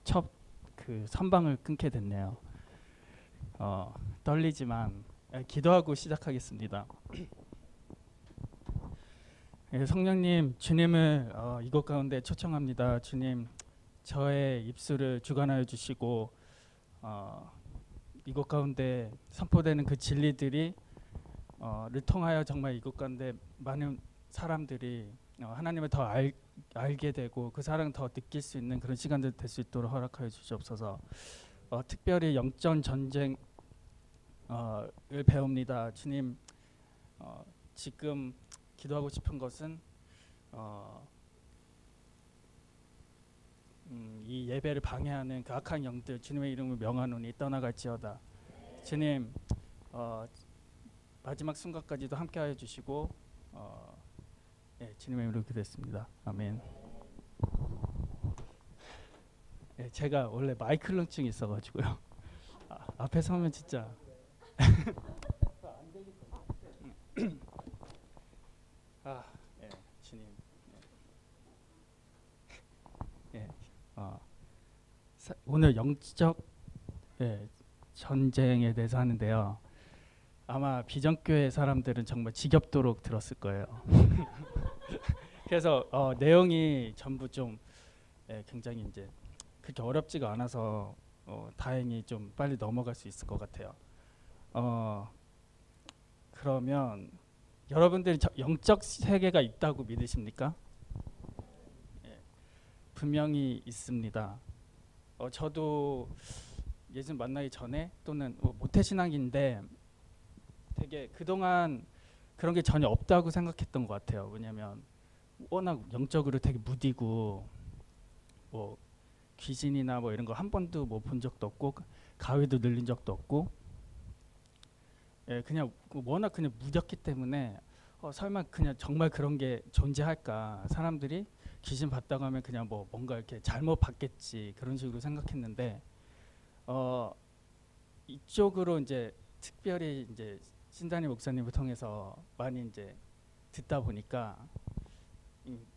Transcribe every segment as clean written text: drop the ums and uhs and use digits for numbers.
첫 그 선방을 끊게 됐네요. 떨리지만 기도하고 시작하겠습니다. 성령님, 주님을 이곳 가운데 초청합니다. 주님, 저의 입술을 주관하여 주시고 이곳 가운데 선포되는 그 진리들이 를 통하여 정말 이곳 가운데 많은 사람들이 하나님을 더 알게 되고 그 사랑을 더 느낄 수 있는 그런 시간들 될 수 있도록 허락하여 주시옵소서. 특별히 영적 전쟁을 배웁니다. 주님, 지금 기도하고 싶은 것은 이 예배를 방해하는 그 악한 영들 주님의 이름을 명하노니 떠나갈지어다. 주님, 마지막 순간까지도 함께하여 주시고 주님의 이름으로 기도했습니다. 아멘. 제가 원래 마이클런증이 있어가지고요. 앞에 서면 진짜 주님. 오늘 영적 전쟁에 대해서 하는데요. 아마 비전교회 사람들은 정말 지겹도록 들었을 거예요. 그래서 내용이 전부 좀 굉장히 이제 그렇게 어렵지가 않아서 다행히 좀 빨리 넘어갈 수 있을 것 같아요. 그러면 여러분들이 영적 세계가 있다고 믿으십니까? 분명히 있습니다. 저도 예수 만나기 전에 또는 모태신앙인데 되게 그동안 그런 게 전혀 없다고 생각했던 것 같아요. 왜냐하면 워낙 영적으로 되게 무디고 뭐 귀신이나 뭐 이런 거 한 번도 뭐 본 적도 없고 가위도 늘린 적도 없고 그냥 워낙 그냥 무졌기 때문에 설마 그냥 정말 그런 게 존재할까, 사람들이 귀신 봤다고 하면 그냥 뭐 뭔가 이렇게 잘못 봤겠지 그런 식으로 생각했는데 이쪽으로 이제 특별히 이제 신단이 목사님을 통해서 많이 이제 듣다 보니까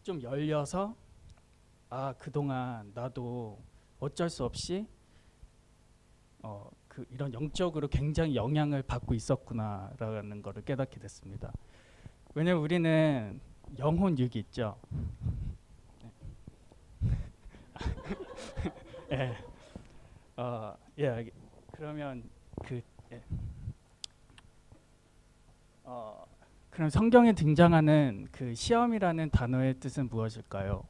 좀 열려서 그동안 나도 어쩔 수 없이 이런 영적으로 굉장히 영향을 받고 있었구나라는 것을 깨닫게 됐습니다. 왜냐면 우리는 영혼 육이 있죠. 그러면 그럼 성경에 등장하는 그 시험이라는 단어의 뜻은 무엇일까요?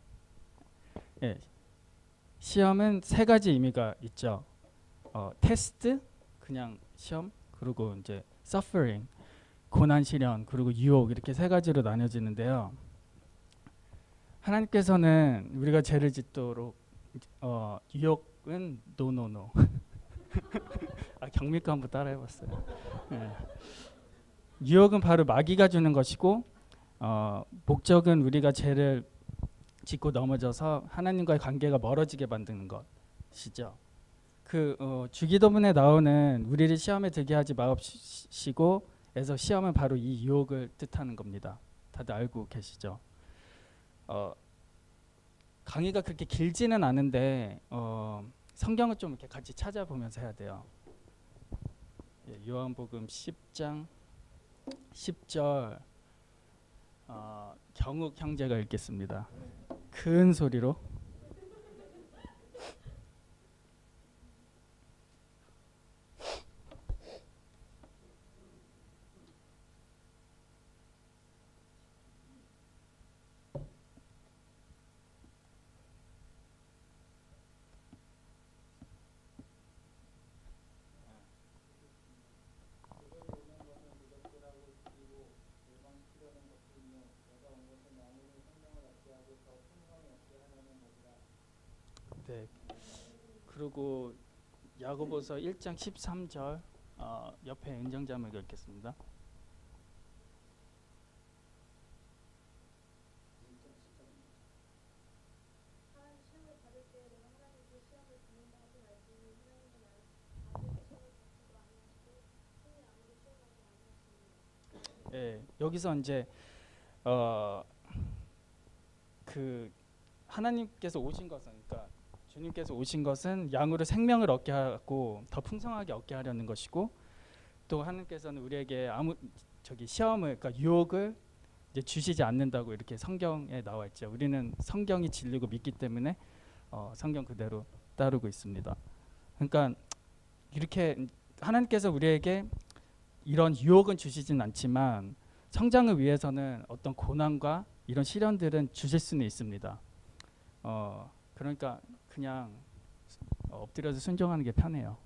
시험은 세 가지 의미가 있죠. 테스트, 그냥 시험, 그리고 이제 suffering, 고난 시련, 그리고 유혹, 이렇게 세 가지로 나뉘어지는데요. 하나님께서는 우리가 죄를 짓도록 유혹은 노노노. 경미과 한번 따라해봤어요. 유혹은 바로 마귀가 주는 것이고 목적은 우리가 죄를 짓고 넘어져서 하나님과의 관계가 멀어지게 만드는 것이죠. 주기도문에 나오는 우리를 시험에 들게 하지 마옵시고 에서 시험은 바로 이 유혹을 뜻하는 겁니다. 다들 알고 계시죠? 강의가 그렇게 길지는 않은데 성경을 좀 이렇게 같이 찾아보면서 해야 돼요. 요한복음 10장 10절 경욱 형제가 읽겠습니다. 큰 소리로. 네. 그리고 야고보서 1장 13절 옆에 은정자매 읽겠습니다. 여기서 이제 그 하나님께서 오신 것은, 그러니까 주님께서 오신 것은 양으로 생명을 얻게 하고 더 풍성하게 얻게 하려는 것이고, 또 하나님께서는 우리에게 시험을, 그러니까 유혹을 이제 주시지 않는다고 이렇게 성경에 나와 있죠. 우리는 성경이 진리고 믿기 때문에 성경 그대로 따르고 있습니다. 그러니까 이렇게 하나님께서 우리에게 이런 유혹은 주시진 않지만 성장을 위해서는 어떤 고난과 이런 시련들은 주실 수는 있습니다. 그러니까 그냥 엎드려서 순종하는 게 편해요.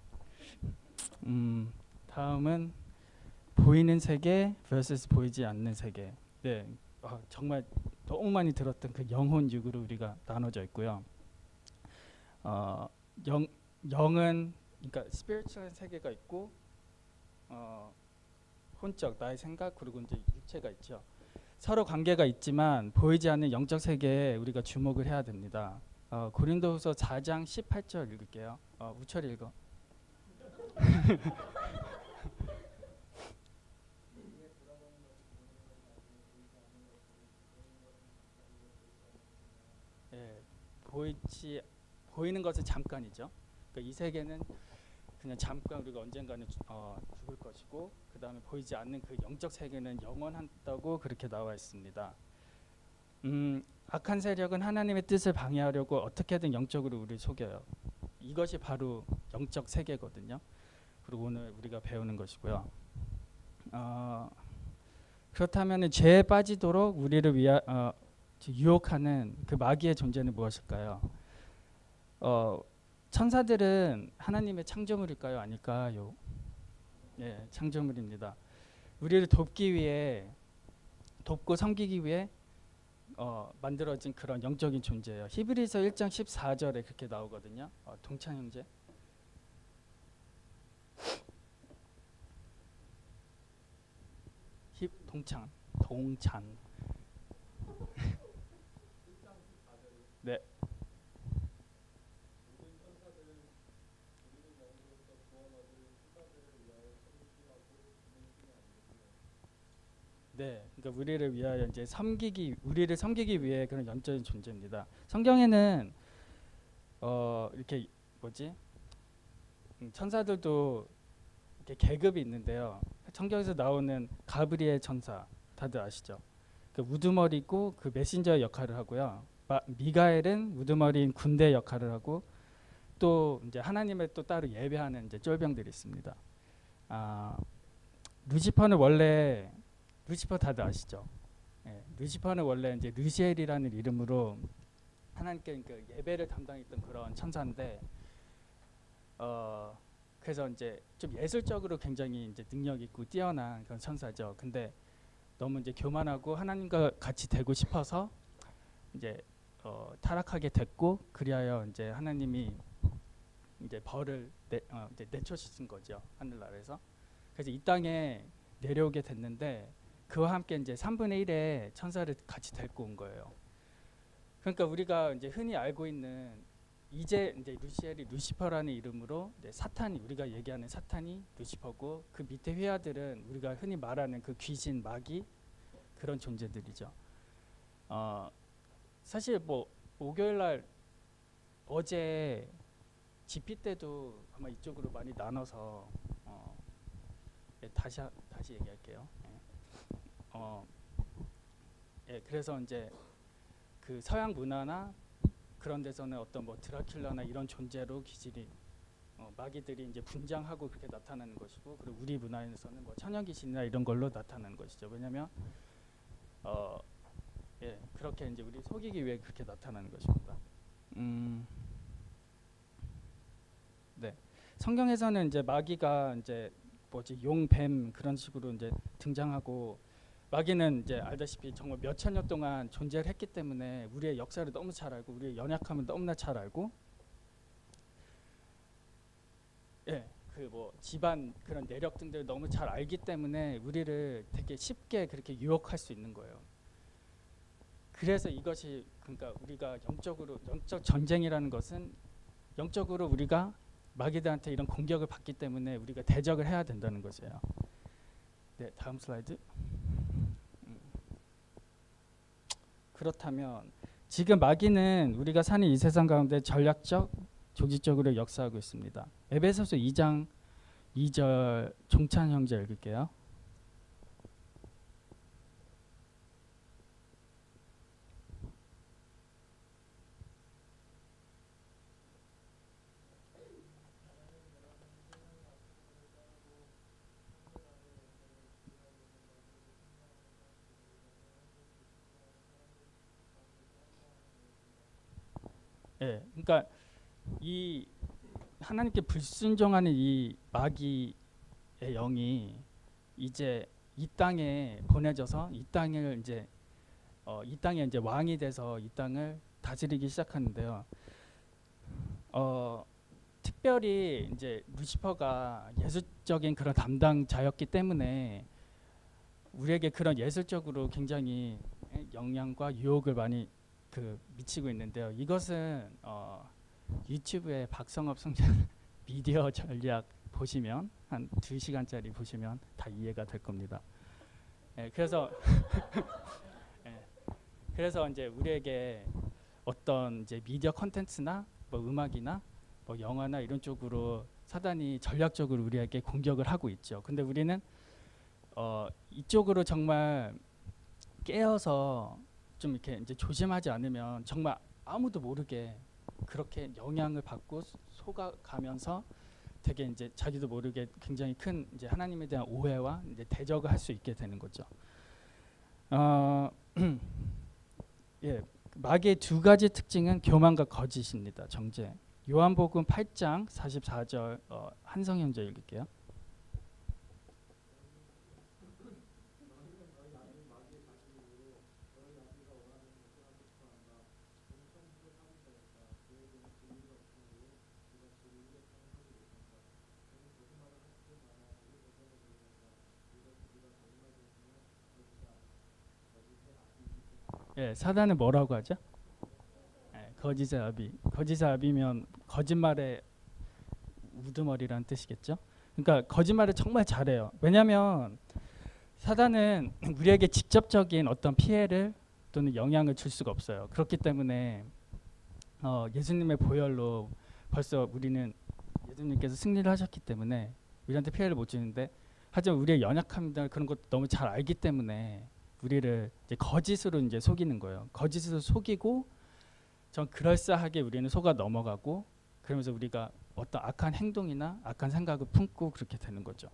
다음은 보이는 세계 vs 보이지 않는 세계. 네, 정말 너무 많이 들었던 그 영혼 육으로 우리가 나눠져 있고요. 영은 그러니까 스피리추얼 세계가 있고 혼적 나의 생각 그리고 이제 육체가 있죠. 서로 관계가 있지만 보이지 않는 영적 세계에 우리가 주목을 해야 됩니다. 고린도후서 4장 18절 읽을게요. 우철이 읽어. 예, 보이는 것은 잠깐이죠. 그러니까 이 세계는 그냥 잠깐 우리가 언젠가는 죽을 것이고, 그 다음에 보이지 않는 그 영적 세계는 영원하다고 그렇게 나와 있습니다. 악한 세력은 하나님의 뜻을 방해하려고 어떻게든 영적으로 우리를 속여요. 이것이 바로 영적 세계거든요. 그리고 오늘 우리가 배우는 것이고요. 그렇다면 죄에 빠지도록 우리를 유혹하는 그 마귀의 존재는 무엇일까요? 천사들은 하나님의 창조물일까요? 아닐까요? 네, 창조물입니다. 우리를 돕고 섬기기 위해 만들어진 그런 영적인 존재예요. 히브리서 1장 14절에 그렇게 나오거든요. 동찬 형제. 동찬. 네. 네, 그러니까 우리를 위하여 이제 우리를 섬기기 위해 그런 영적인 존재입니다. 성경에는 이렇게 천사들도 이렇게 계급이 있는데요. 성경에서 나오는 가브리엘 천사 다들 아시죠? 그 우두머리고 그 메신저 역할을 하고요. 미가엘은 우두머리인 군대 역할을 하고, 또 이제 하나님을 또 따로 예배하는 이제 쫄병들이 있습니다. 루시퍼 다들 아시죠? 예, 루시퍼는 원래 이제 르시엘이라는 이름으로 하나님께 그 예배를 담당했던 그런 천사인데, 그래서 이제 좀 예술적으로 굉장히 이제 능력 있고 뛰어난 그런 천사죠. 근데 너무 이제 교만하고 하나님과 같이 되고 싶어서 이제 타락하게 됐고, 그리하여 이제 하나님이 이제 벌을 이제 내쫓으신 거죠, 하늘나라에서. 그래서 이 땅에 내려오게 됐는데, 그와 함께 이제 3분의 1의 천사를 같이 데리고 온 거예요. 그러니까 우리가 이제 흔히 알고 있는 이제 루시엘이 루시퍼라는 이름으로 사탄이, 우리가 얘기하는 사탄이 루시퍼고, 그 밑에 휘하들은 우리가 흔히 말하는 그 귀신, 마귀 그런 존재들이죠. 사실 뭐 목요일날 어제 GP 때도 아마 이쪽으로 많이 나눠서 다시 얘기할게요. 그래서 이제 그 서양 문화나 그런 데서는 어떤 뭐 드라큘라나 이런 존재로 귀신이 마귀들이 이제 분장하고 그렇게 나타나는 것이고, 그리고 우리 문화에서는 뭐 천연 귀신이나 이런 걸로 나타나는 것이죠. 왜냐하면 그렇게 이제 우리 속이기 위해 그렇게 나타나는 것입니다. 네, 성경에서는 이제 마귀가 이제 용, 뱀 그런 식으로 이제 등장하고, 마귀는 이제 알다시피 정말 몇천 년 동안 존재를 했기 때문에 우리의 역사를 너무 잘 알고, 우리의 연약함을 너무나 잘 알고, 그 뭐 집안 그런 내력 등들을 너무 잘 알기 때문에 우리를 되게 쉽게 그렇게 유혹할 수 있는 거예요. 그래서 이것이, 그러니까 우리가 영적 전쟁이라는 것은 영적으로 우리가 마귀들한테 이런 공격을 받기 때문에 우리가 대적을 해야 된다는 것이에요. 네, 다음 슬라이드. 그렇다면 지금 마귀는 우리가 사는 이 세상 가운데 전략적, 조직적으로 역사하고 있습니다. 에베소서 2장 2절 종찬 형제 읽을게요. 예, 그러니까 이 하나님께 불순종하는 이 마귀의 영이 이제 이 땅에 보내져서 이 땅을 이제 이 땅에 이제 왕이 돼서 이 땅을 다스리기 시작하는데요. 특별히 이제 루시퍼가 예술적인 그런 담당자였기 때문에 우리에게 그런 예술적으로 굉장히 영향과 유혹을 많이 미치고 있는데요. 이것은 유튜브에 박성업 성장 미디어 전략 보시면 한 2시간짜리 보시면 다 이해가 될 겁니다. 그래서 그래서 이제 우리에게 어떤 이제 미디어 콘텐츠나 뭐 음악이나 뭐 영화나 이런 쪽으로 사단이 전략적으로 우리에게 공격을 하고 있죠. 근데 우리는 이쪽으로 정말 깨어서 좀 이렇게 이제 조심하지 않으면 정말 아무도 모르게 그렇게 영향을 받고 속아가면서 되게 이제 자기도 모르게 굉장히 큰 이제 하나님에 대한 오해와 이제 대적을 할 수 있게 되는 거죠. 예, 마귀의 두 가지 특징은 교만과 거짓입니다. 정죄. 요한복음 8장 44절 한성 형제 읽을게요. 예, 사단은 뭐라고 하죠? 예, 거짓의 아비. 거짓의 아비면 거짓말의 우두머리라는 뜻이겠죠. 그러니까 거짓말을 정말 잘해요. 왜냐하면 사단은 우리에게 직접적인 어떤 피해를 또는 영향을 줄 수가 없어요. 그렇기 때문에 예수님의 보혈로 벌써 우리는 예수님께서 승리를 하셨기 때문에 우리한테 피해를 못 주는데, 하지만 우리의 연약함들 그런 것도 너무 잘 알기 때문에 우리를 이제 거짓으로 이제 속이는 거예요. 거짓으로 속이고 전 그럴싸하게 우리는 속아 넘어가고, 그러면서 우리가 어떤 악한 행동이나 악한 생각을 품고 그렇게 되는 거죠.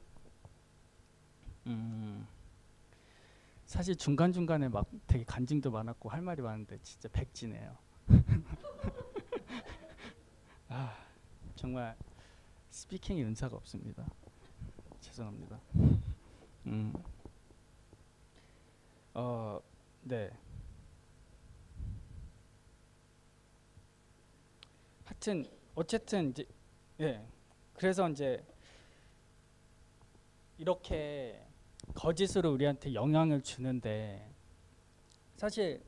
사실 중간중간에 막 되게 간증도 많았고 할 말이 많은데 진짜 백지네요. 정말 스피킹의 은사가 없습니다. 죄송합니다. 네. 하여튼 어쨌든 이제 그래서 이제 이렇게 거짓으로 우리한테 영향을 주는데, 사실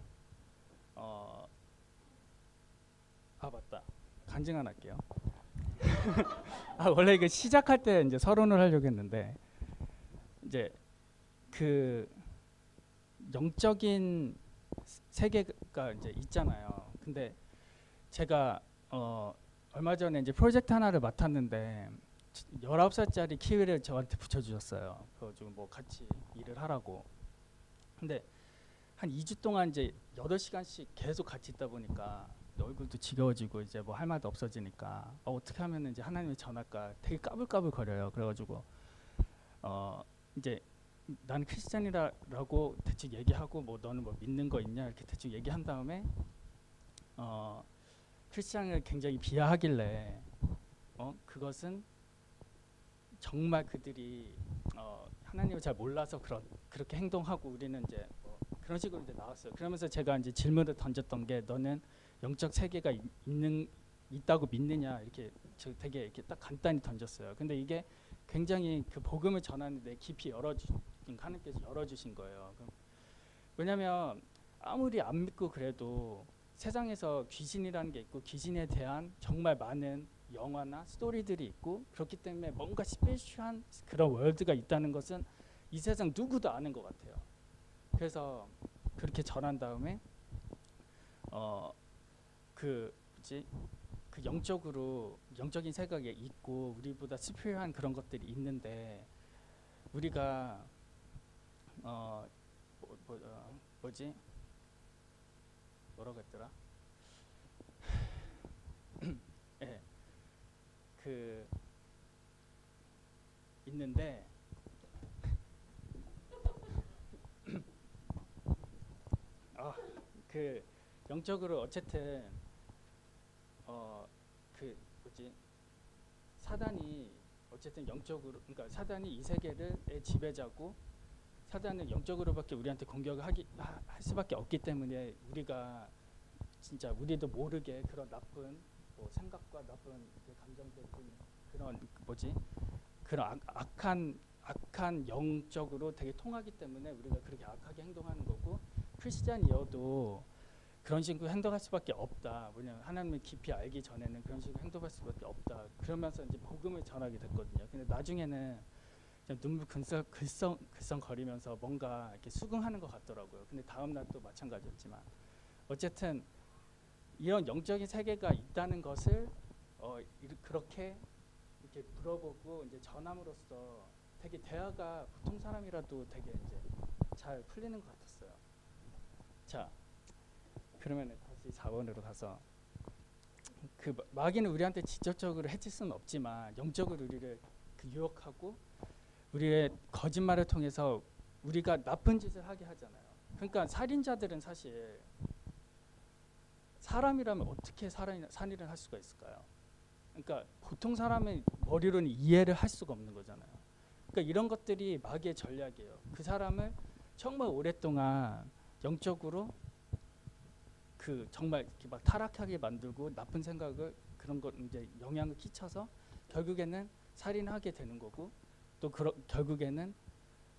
맞다. 간증 하나 할게요. 원래 이거 시작할 때 이제 서론을 하려고 했는데, 이제 그 영적인 세계가 이제 있잖아요. 근데 제가 얼마 전에 이제 프로젝트 하나를 맡았는데 19살짜리 키위를 저한테 붙여주셨어요. 그래가지고 뭐 같이 일을 하라고. 근데 한 2주 동안 이제 8시간씩 계속 같이 있다 보니까 얼굴도 지겨워지고 이제 뭐 할 말도 없어지니까 어떻게 하면 이제 하나님을 전할까 되게 까불까불 거려요. 그래가지고 이제 나는 크리스찬이라고 대충 얘기하고, 뭐 너는 뭐 믿는 거 있냐 이렇게 대충 얘기한 다음에 크리스찬을 굉장히 비하하길래 그것은 정말 그들이 하나님을 잘 몰라서 그렇게 행동하고, 우리는 이제 그런 식으로 이제 나왔어요. 그러면서 제가 이제 질문을 던졌던 게, 너는 영적 세계가 있다고 믿느냐, 이렇게 되게 이렇게 딱 간단히 던졌어요. 근데 이게 굉장히 그 복음을 전하는데 깊이 하나님께서 열어주신 거예요. 왜냐하면 아무리 안 믿고 그래도 세상에서 귀신이라는 게 있고, 귀신에 대한 정말 많은 영화나 스토리들이 있고, 그렇기 때문에 뭔가 스페셜한 그런 월드가 있다는 것은 이 세상 누구도 아는 것 같아요. 그래서 그렇게 전한 다음에 그 뭐지 그 영적인 생각이 있고 우리보다 스피리한 그런 것들이 있는데 우리가 뭐지 뭐라고 했더라? 예, 그 있는데 그 영적으로 어쨌든 그 뭐지 사단이 어쨌든 영적으로 그러니까 사단이 이 세계를 지배자고 사단은 영적으로밖에 우리한테 공격을 할 수밖에 없기 때문에 우리가 진짜 우리도 모르게 그런 나쁜 뭐 생각과 나쁜 그 감정들 그런 뭐지 그런 악한 영적으로 되게 통하기 때문에 우리가 그렇게 악하게 행동하는 거고 크리스찬이어도 그런 식으로 행동할 수밖에 없다. 왜냐하면 하나님을 깊이 알기 전에는 그런 식으로 행동할 수밖에 없다. 그러면서 이제 복음을 전하게 됐거든요. 근데 나중에는 눈물 글썽거리면서 뭔가 이렇게 수긍하는 것 같더라고요. 근데 다음 날 또 마찬가지였지만 어쨌든 이런 영적인 세계가 있다는 것을 그렇게 이렇게 물어보고 이제 전함으로써 되게 대화가 보통 사람이라도 되게 이제 잘 풀리는 것 같았어요. 자, 그러면 다시 4번으로 가서 그 마귀는 우리한테 직접적으로 해칠 수는 없지만 영적으로 우리를 그 유혹하고 우리의 거짓말을 통해서 우리가 나쁜 짓을 하게 하잖아요. 그러니까 살인자들은 사실 사람이라면 어떻게 살인을 할 수가 있을까요? 그러니까 보통 사람의 머리로는 이해를 할 수가 없는 거잖아요. 그러니까 이런 것들이 마귀의 전략이에요. 그 사람을 정말 오랫동안 영적으로 그 정말 이렇게 막 타락하게 만들고 나쁜 생각을 그런 걸 이제 영향을 끼쳐서 결국에는 살인하게 되는 거고 또 결국에는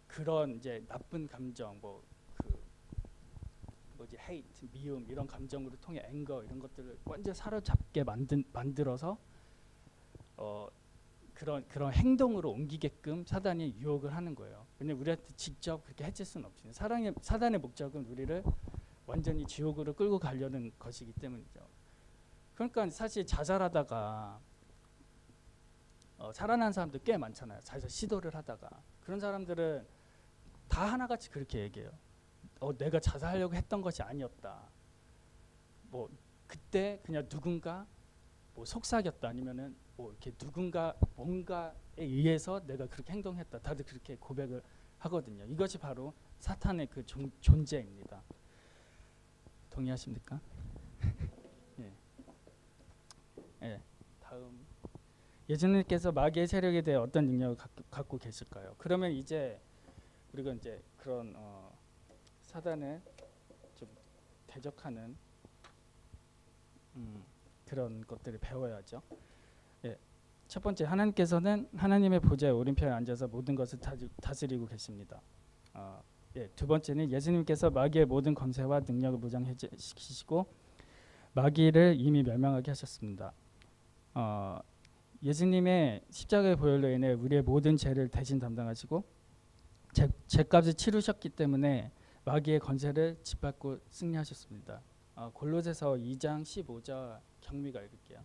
그런 이제 나쁜 감정 뭐 그 뭐지 hate 미움 이런 감정으로 통해 앵거 이런 것들을 완전 사로잡게 만들어서 그런 행동으로 옮기게끔 사단이 유혹을 하는 거예요. 왜냐면 우리한테 직접 그렇게 해칠 수는 없지. 사단의 목적은 우리를 완전히 지옥으로 끌고 가려는 것이기 때문이죠. 그러니까 사실 자살하다가 살아난 사람들 꽤 많잖아요. 자살 시도를 하다가 그런 사람들은 다 하나같이 그렇게 얘기해요. 내가 자살하려고 했던 것이 아니었다. 뭐 그때 그냥 누군가 뭐 속삭였다 아니면은 뭐 이렇게 누군가 뭔가에 의해서 내가 그렇게 행동했다. 다들 그렇게 고백을 하거든요. 이것이 바로 사탄의 그 존재입니다. 동의하십니까? 예. 예. 다음 예수님께서 마귀의 세력에 대해 어떤 능력을 갖고 계실까요? 그러면 이제 우리가 이제 그런 사단을 좀 대적하는 그런 것들을 배워야죠. 예. 첫 번째 하나님께서는 하나님의 보좌의 오른편에 앉아서 모든 것을 다스리고 계십니다. 예. 두 번째는 예수님께서 마귀의 모든 권세와 능력을 무장시키시고 마귀를 이미 멸망하게 하셨습니다. 예수님의 십자가의 보혈로 인해 우리의 모든 죄를 대신 담당하시고 죄값을 치르셨기 때문에 마귀의 권세를 짓밟고 승리하셨습니다. 골로새서 2장 15절 경미가 읽을게요.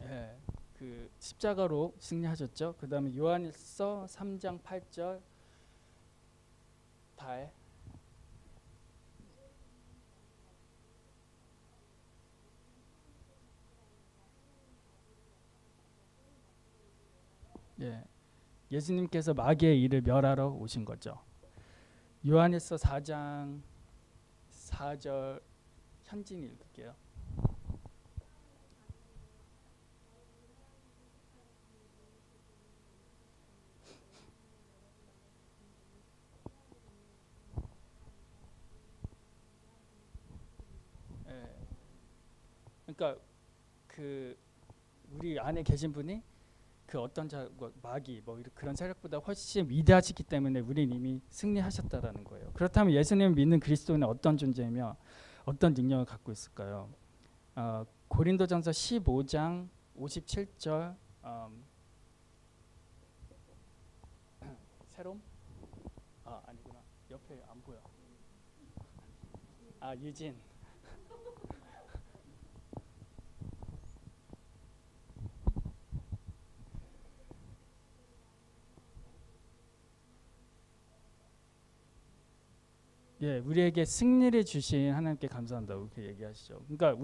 예, 그 십자가로 승리하셨죠. 그 다음에 요한일서 3장 8절 달 예, 예수님께서 마귀의 일을 멸하러 오신 거죠. 요한일서 4장 4절 현진이 읽을게요. 예, 그러니까 그 우리 안에 계신 분이 그 어떤 마귀 뭐 그런 세력보다 훨씬 위대하시기 때문에 우리는 이미 승리하셨다라는 거예요. 그렇다면 예수님을 믿는 그리스도는 어떤 존재이며 어떤 능력을 갖고 있을까요? 고린도전서 15장 57절 새롬? 아 아니구나. 옆에 안 보여. 아 유진. 예, 우리에게 승리를 주신 하나님께 감사한다고 그렇게 얘기하시죠. 그러니까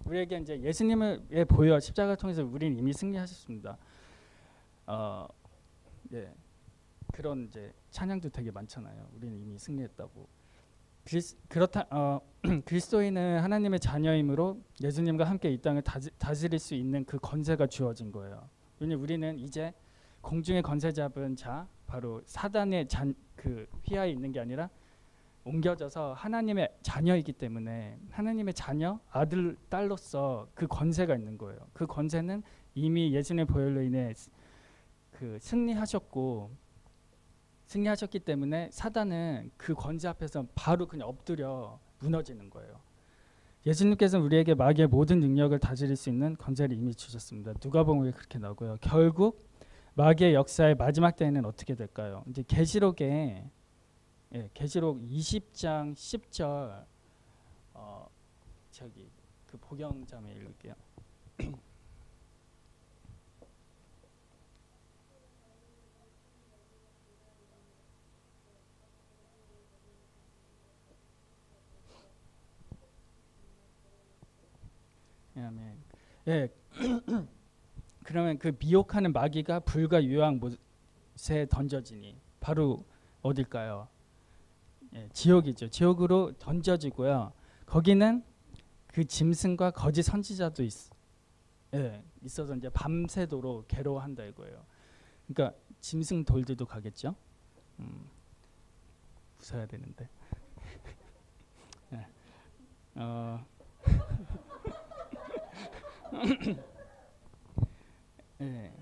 우리에게 이제 예수님을 보여 십자가를 통해서 우리는 이미 승리하셨습니다. 예, 그런 이제 찬양도 되게 많잖아요. 우리는 이미 승리했다고. 그리스도인은 하나님의 자녀이므로 예수님과 함께 이 땅을 다스릴 수 있는 그 권세가 주어진 거예요. 왜냐하면 우리는 이제 공중의 권세 잡은 자, 바로 사단의 그 휘하에 있는 게 아니라 옮겨져서 하나님의 자녀이기 때문에 하나님의 자녀, 아들, 딸로서 그 권세가 있는 거예요. 그 권세는 이미 예수님의 보혈로 인해 그 승리하셨기 때문에 사단은 그 권세 앞에서 바로 그냥 엎드려 무너지는 거예요. 예수님께서는 우리에게 마귀의 모든 능력을 다스릴 수 있는 권세를 이미 주셨습니다. 누가복음에 그렇게 나오고요. 결국 마귀의 역사의 마지막 때에는 어떻게 될까요? 이제 계시록 20장 10절 저기 그 복영자매 읽을게요. 아멘. 예. 그러면 그 미혹하는 마귀가 불과 유황 못에 던져지니 바로 어딜까요? 예, 지옥이죠. 지옥으로 던져지고요. 거기는 그 짐승과 거짓 선지자도 있어서 이제 밤새도록 괴로워한다 이거예요. 그러니까 짐승 돌들도 가겠죠. 웃어야 되는데. 예. 예.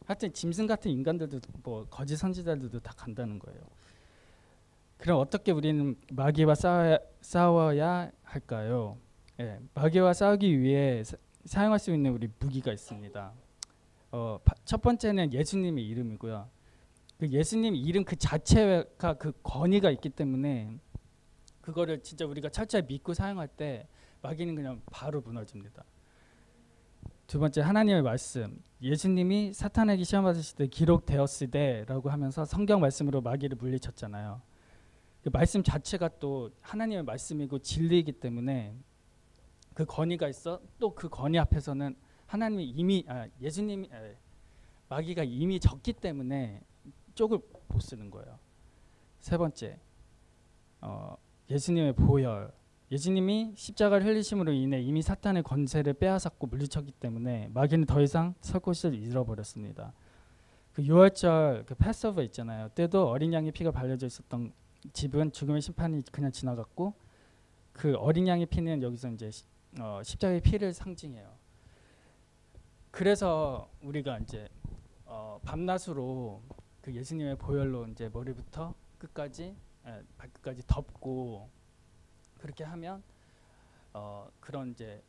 하여튼 짐승 같은 인간들도 뭐 거짓 선지자들도 다 간다는 거예요. 그럼 어떻게 우리는 마귀와 싸워야 할까요? 예, 마귀와 싸우기 위해 사용할 수 있는 우리 무기가 있습니다. 첫 번째는 예수님의 이름이고요. 그 예수님 이름 그 자체가 그 권위가 있기 때문에 그거를 진짜 우리가 철저히 믿고 사용할 때 마귀는 그냥 바로 무너집니다. 두 번째 하나님의 말씀. 예수님이 사탄에게 시험 받으실 때 기록되었으되라고 하면서 성경 말씀으로 마귀를 물리쳤잖아요. 그 말씀 자체가 또 하나님의 말씀이고 진리이기 때문에 그 권위가 있어. 또 그 권위 앞에서는 하나님이 이미 마귀가 이미 졌기 때문에 쪽을 못 쓰는 거예요. 세 번째, 예수님의 보혈. 예수님이 십자가를 흘리심으로 인해 이미 사탄의 권세를 빼앗았고 물리쳤기 때문에 마귀는 더 이상 설 곳을 잃어버렸습니다. 그 유월절 그 패스오버 있잖아요. 때도 어린 양의 피가 발려져 있었던 집은 죽음의 심판이 그냥 지나갔고 그 어린 양의 피는 여기서 이제 십자가의 피를 상징해요. 그래서 우리가 이제 밤낮으로 그 예수님의 보혈로 이제 머리부터 끝까지 발끝까지 덮고 그렇게 하면 그런 이제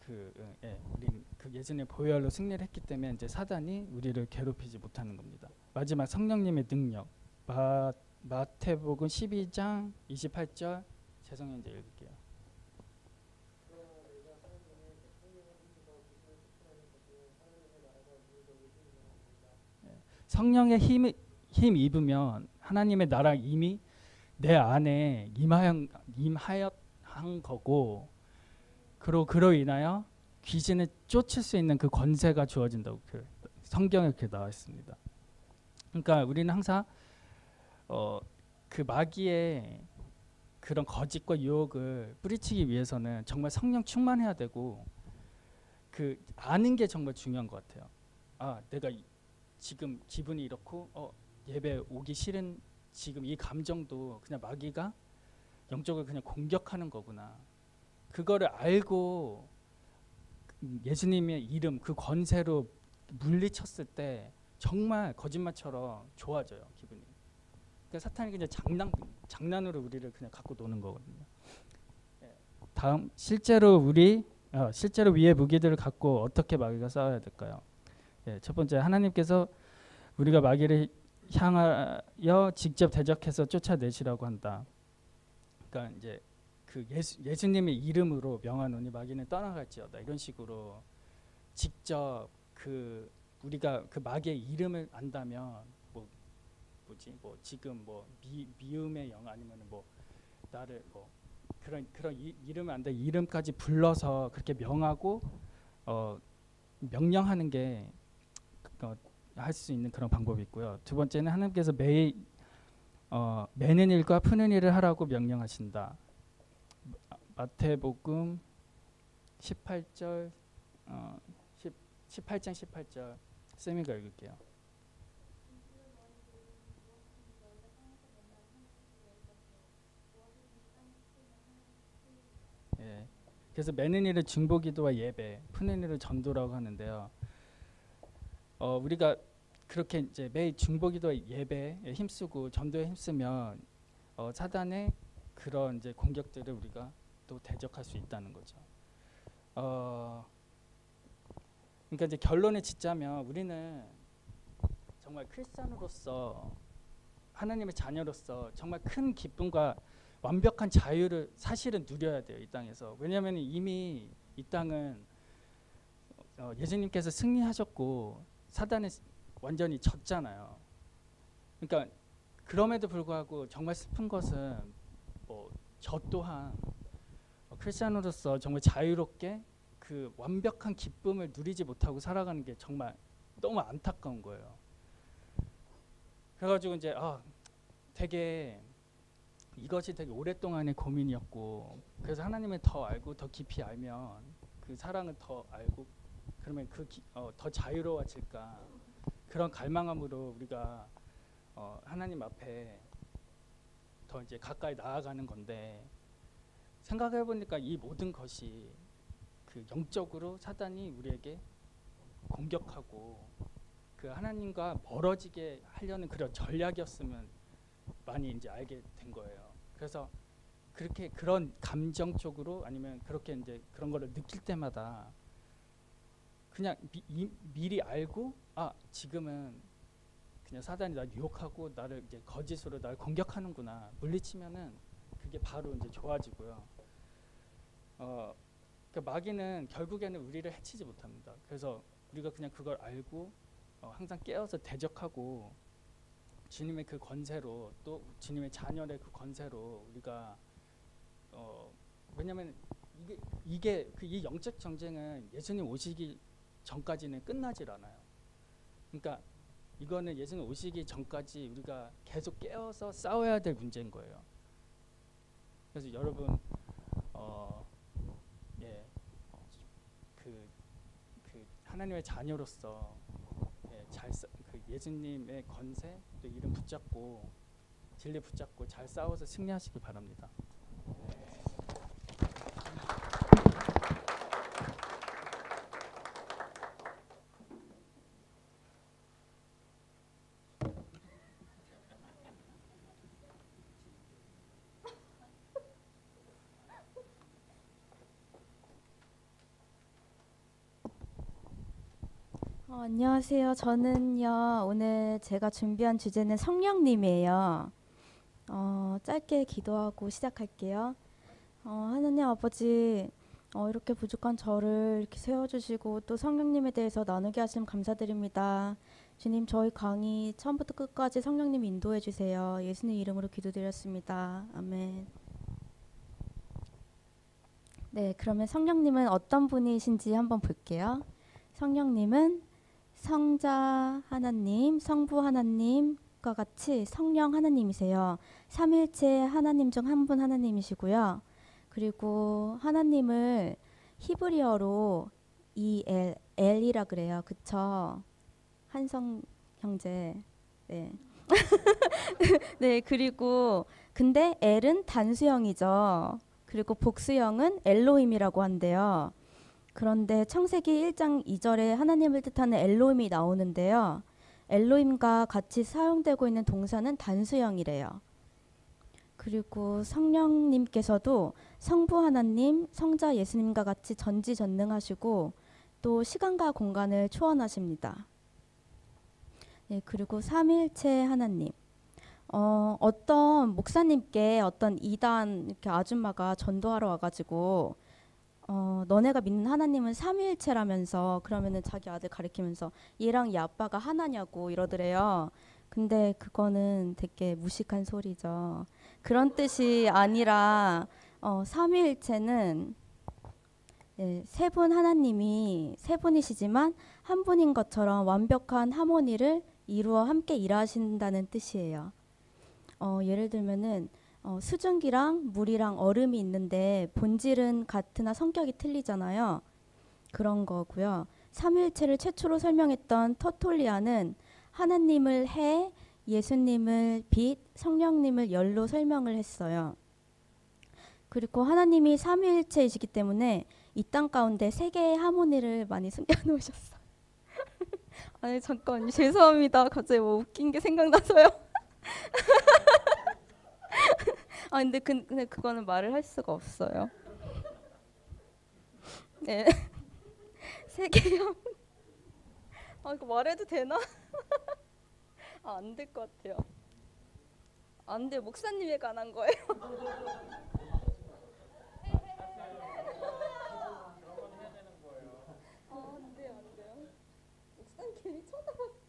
우리 그 예수님의 보혈로 승리를 했기 때문에 이제 사단이 우리를 괴롭히지 못하는 겁니다. 마지막 성령님의 능력. 마태복음 12장 28절 죄송해요 이제 읽을게요. 성령의 힘 입으면 하나님의 나라 이미 내 안에 임하였한 거고 그로 인하여 귀신을 쫓을 수 있는 그 권세가 주어진다고 그 성경에 그렇게 나와 있습니다. 그러니까 우리는 항상 그 마귀의 그런 거짓과 유혹을 뿌리치기 위해서는 정말 성령 충만해야 되고 그 아는 게 정말 중요한 것 같아요. 내가 지금 기분이 이렇고 예배 오기 싫은 지금 이 감정도 그냥 마귀가 영적으로 그냥 공격하는 거구나. 그거를 알고 예수님의 이름 그 권세로 물리쳤을 때 정말 거짓말처럼 좋아져요 기분이. 그러니까 사탄이 그냥 장난으로 우리를 그냥 갖고 노는 거거든요. 다음 실제로 위의 무기들을 갖고 어떻게 마귀가 싸워야 될까요? 첫 번째 하나님께서 우리가 마귀를 향하여 직접 대적해서 쫓아내시라고 한다. 그러니까 이제 그 예수님의 이름으로 명하노니 마귀는 떠나갈지어다, 이런 식으로 직접 그 우리가 그 마귀의 이름을 안다면 뭐 지금 뭐 미움의 영 아니면 뭐 나를 뭐 그런 이름을 안다, 이름까지 불러서 그렇게 명하고 명령하는 게 할 수 있는 그런 방법이 있고요. 두 번째는 하나님께서 매는 일과 푸는 일을 하라고 명령하신다. 마태복음 18장 18절 쌤이가 읽을게요. 예. 그래서 매는 일을 중보기도와 예배, 푸는 일을 전도라고 하는데요. 우리가 그렇게 이제 매일 중보기도와 예배에 힘쓰고 전도에 힘쓰면 사단의 그런 이제 공격들을 우리가 또 대적할 수 있다는 거죠. 그러니까 이제 결론을 짓자면 우리는 정말 크리스찬으로서, 하나님의 자녀로서 정말 큰 기쁨과 완벽한 자유를 사실은 누려야 돼요, 이 땅에서. 왜냐하면 이미 이 땅은 예수님께서 승리하셨고 사단은 완전히 졌잖아요. 그러니까 그럼에도 불구하고 정말 슬픈 것은 저 또한 크리스찬으로서 정말 자유롭게 그 완벽한 기쁨을 누리지 못하고 살아가는 게 정말 너무 안타까운 거예요. 그래가지고 이제 되게 이것이 되게 오랫동안의 고민이었고, 그래서 하나님을 더 알고 더 깊이 알면 그 사랑을 더 알고 그러면 더 자유로워질까, 그런 갈망함으로 우리가 하나님 앞에 더 이제 가까이 나아가는 건데, 생각해 보니까 이 모든 것이 그 영적으로 사단이 우리에게 공격하고 그 하나님과 멀어지게 하려는 그런 전략이었으면 많이 이제 알게 된 거예요. 그래서 그렇게 그런 감정적으로 아니면 그렇게 이제 그런 거를 느낄 때마다 그냥 미리 알고 지금은 그냥 사단이 날 유혹하고 나를 이제 거짓으로 나를 공격하는구나, 물리치면은 그게 바로 이제 좋아지고요. 그러니까 마귀는 결국에는 우리를 해치지 못합니다. 그래서 우리가 그냥 그걸 알고 항상 깨어서 대적하고 주님의 그 권세로, 또 주님의 자녀의 그 권세로 우리가 왜냐하면 이 영적 전쟁은 예수님 오시기 전까지는 끝나질 않아요. 그러니까 이거는 예수님 오시기 전까지 우리가 계속 깨어서 싸워야 될 문제인 거예요. 그래서 여러분 그 하나님의 자녀로서 그 예수님의 권세, 또 이름 붙잡고 진리 붙잡고 잘 싸워서 승리하시기 바랍니다. 안녕하세요. 저는요, 오늘 제가 준비한 주제는 성령님이에요. 짧게 기도하고 시작할게요. 하나님 아버지, 이렇게 부족한 저를 이렇게 세워주시고 또 성령님에 대해서 나누게 하심 감사드립니다. 주님, 저희 강의 처음부터 끝까지 성령님 인도해 주세요. 예수님 이름으로 기도드렸습니다. 아멘. 네, 그러면 성령님은 어떤 분이신지 한번 볼게요. 성령님은 성자 하나님, 성부 하나님과 같이 성령 하나님이세요. 삼일체 하나님 중 한 분 하나님이시고요. 그리고 하나님을 히브리어로 엘이라 그래요. 그쵸? 한성 형제. 네. 네, 그리고 근데 엘은 단수형이죠. 그리고 복수형은 엘로힘이라고 한대요. 그런데 창세기 1장 2절에 하나님을 뜻하는 엘로힘이 나오는데요. 엘로힘과 같이 사용되고 있는 동사는 단수형이래요. 그리고 성령님께서도 성부 하나님, 성자 예수님과 같이 전지전능하시고 또 시간과 공간을 초월하십니다. 예, 그리고 삼위일체 하나님. 어떤 목사님께 어떤 이단 이렇게 아줌마가 전도하러 와가지고 너네가 믿는 하나님은 삼위일체라면서 그러면은 자기 아들 가리키면서 얘랑 얘 아빠가 하나냐고 이러더래요. 근데 그거는 되게 무식한 소리죠. 그런 뜻이 아니라 삼위일체는 예, 세 분 하나님이 세 분이시지만 한 분인 것처럼 완벽한 하모니를 이루어 함께 일하신다는 뜻이에요. 예를 들면은 수증기랑 물이랑 얼음이 있는데 본질은 같으나 성격이 틀리잖아요. 그런 거고요. 삼위일체를 최초로 설명했던 터톨리아는 하나님을 해, 예수님을 빛, 성령님을 열로 설명을 했어요. 그리고 하나님이 삼위일체이시기 때문에 이 땅 가운데 세 개의 하모니를 많이 숨겨놓으셨어요. 아니 잠깐 죄송합니다. 갑자기 뭐 웃긴 게 생각나서요. 아 근데 그거는 말을 할 수가 없어요. 네. 세 개의 하모니. 아 이거 말해도 되나? 아, 안 될 것 같아요. 안 돼. 목사님에 관한 거예요. 아, 안 돼요, 안 돼요. 목사님 괜히 쳐다봤어.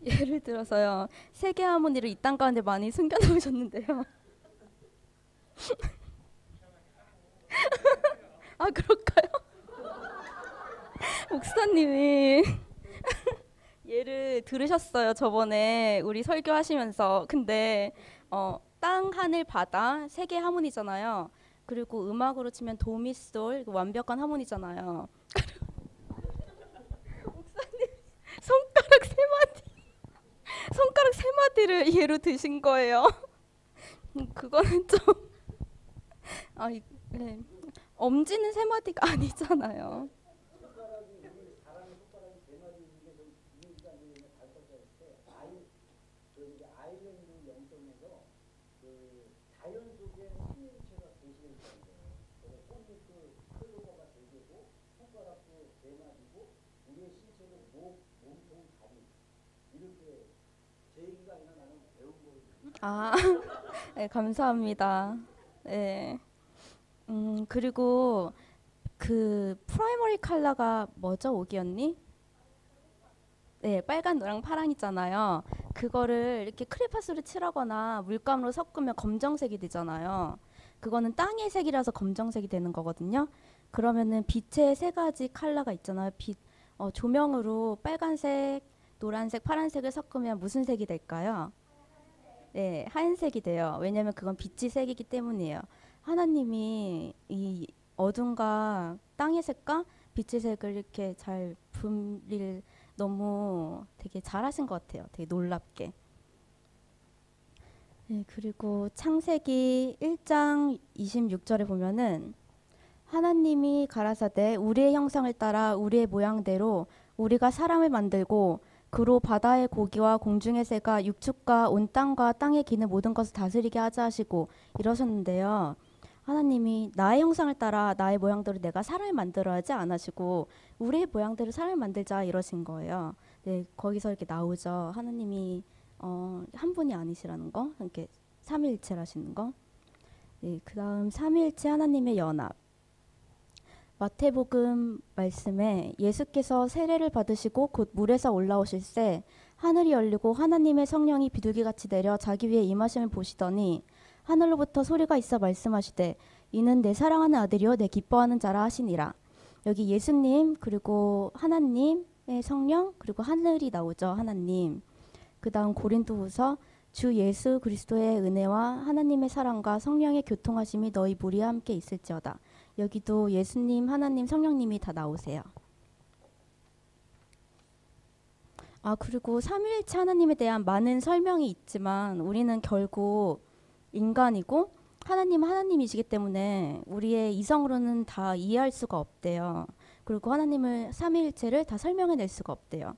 네. 예를 들어서요. 세계 하모니를 이 땅 가운데 많이 숨겨놓으셨는데요. 아, 그럴까요? 목사님이 예를 들으셨어요. 저번에 우리 설교하시면서. 근데 땅, 하늘, 바다 세 개 하모니잖아요. 그리고 음악으로 치면 도미솔 완벽한 하모니잖아요. 목사님 손가락 세 마디를 예로 드신 거예요. 그거는 좀 네. 엄지는 세 마디가 아니잖아요. 아, 네, 감사합니다. 네. 그리고 그 프라이머리 컬러가 뭐죠, 오기 언니? 네, 빨간, 노랑, 파랑 있잖아요. 그거를 이렇게 크레파스로 칠하거나 물감으로 섞으면 검정색이 되잖아요. 그거는 땅의 색이라서 검정색이 되는 거거든요. 그러면은 빛의 세 가지 컬러가 있잖아요. 조명으로 빨간색, 노란색, 파란색을 섞으면 무슨 색이 될까요? 네, 하얀색이 돼요. 왜냐면 그건 빛의 색이기 때문이에요. 하나님이 이 어둠과 땅의 색과 빛의 색을 이렇게 잘 분리를 너무 되게 잘하신 것 같아요. 되게 놀랍게. 네, 그리고 창세기 1장 26절에 보면은 하나님이 가라사대 우리의 형상을 따라 우리의 모양대로 우리가 사람을 만들고 그로 바다의 고기와 공중의 새가 육축과 온 땅과 땅에 기는 모든 것을 다스리게 하자 하시고 이러셨는데요. 하나님이 나의 형상을 따라 나의 모양대로 내가 사람을 만들어야지 안 하시고 우리의 모양대로 사람을 만들자 이러신 거예요. 네, 거기서 이렇게 나오죠. 하나님이 한 분이 아니시라는 거, 이렇게 삼위일체라시는 거. 네, 그다음 삼위일체 하나님의 연합. 마태복음 말씀에 예수께서 세례를 받으시고 곧 물에서 올라오실새 하늘이 열리고 하나님의 성령이 비둘기같이 내려 자기 위에 임하심을 보시더니 하늘로부터 소리가 있어 말씀하시되 이는 내 사랑하는 아들이요 내 기뻐하는 자라 하시니라. 여기 예수님 그리고 하나님의 성령 그리고 하늘이 나오죠. 하나님. 그 다음 고린도후서 주 예수 그리스도의 은혜와 하나님의 사랑과 성령의 교통하심이 너희 무리와 함께 있을지어다. 여기도 예수님, 하나님, 성령님이 다 나오세요. 아, 그리고 삼위일체 하나님에 대한 많은 설명이 있지만 우리는 결국 인간이고 하나님은 하나님이시기 때문에 우리의 이성으로는 다 이해할 수가 없대요. 그리고 하나님을 삼위일체를 다 설명해낼 수가 없대요.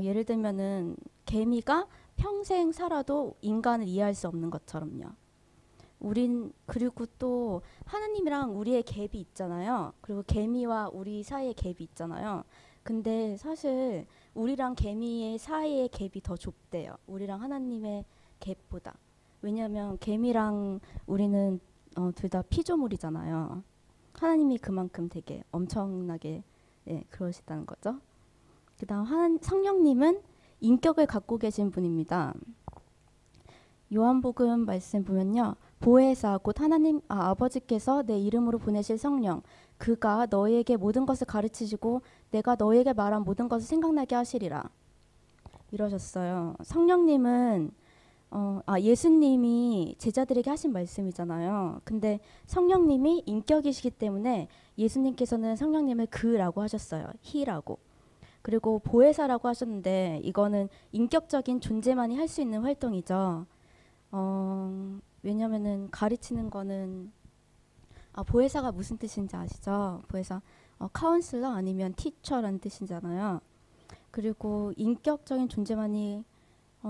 예를 들면은 개미가 평생 살아도 인간을 이해할 수 없는 것처럼요. 그리고 또 하나님이랑 우리의 갭이 있잖아요. 그리고 개미와 우리 사이의 갭이 있잖아요. 근데 사실 우리랑 개미의 사이의 갭이 더 좁대요. 우리랑 하나님의 갭보다. 왜냐하면 개미랑 우리는 둘 다 피조물이잖아요. 하나님이 그만큼 되게 엄청나게 그러시다는 거죠. 그다음 성령님은 인격을 갖고 계신 분입니다. 요한복음 말씀 보면요. 보혜사 곧 하나님 아버지께서 내 이름으로 보내실 성령 그가 너희에게 모든 것을 가르치시고 내가 너희에게 말한 모든 것을 생각나게 하시리라. 이러셨어요. 성령님은 예수님이 제자들에게 하신 말씀이잖아요. 근데 성령님이 인격이시기 때문에 예수님께서는 성령님을 그라고 하셨어요. 히라고. 그리고 보혜사라고 하셨는데 이거는 인격적인 존재만이 할 수 있는 활동이죠. 왜냐면은 가르치는 거는 보혜사가 무슨 뜻인지 아시죠? 보혜사 카운슬러 아니면 티처라는 뜻이잖아요. 그리고 인격적인 존재만이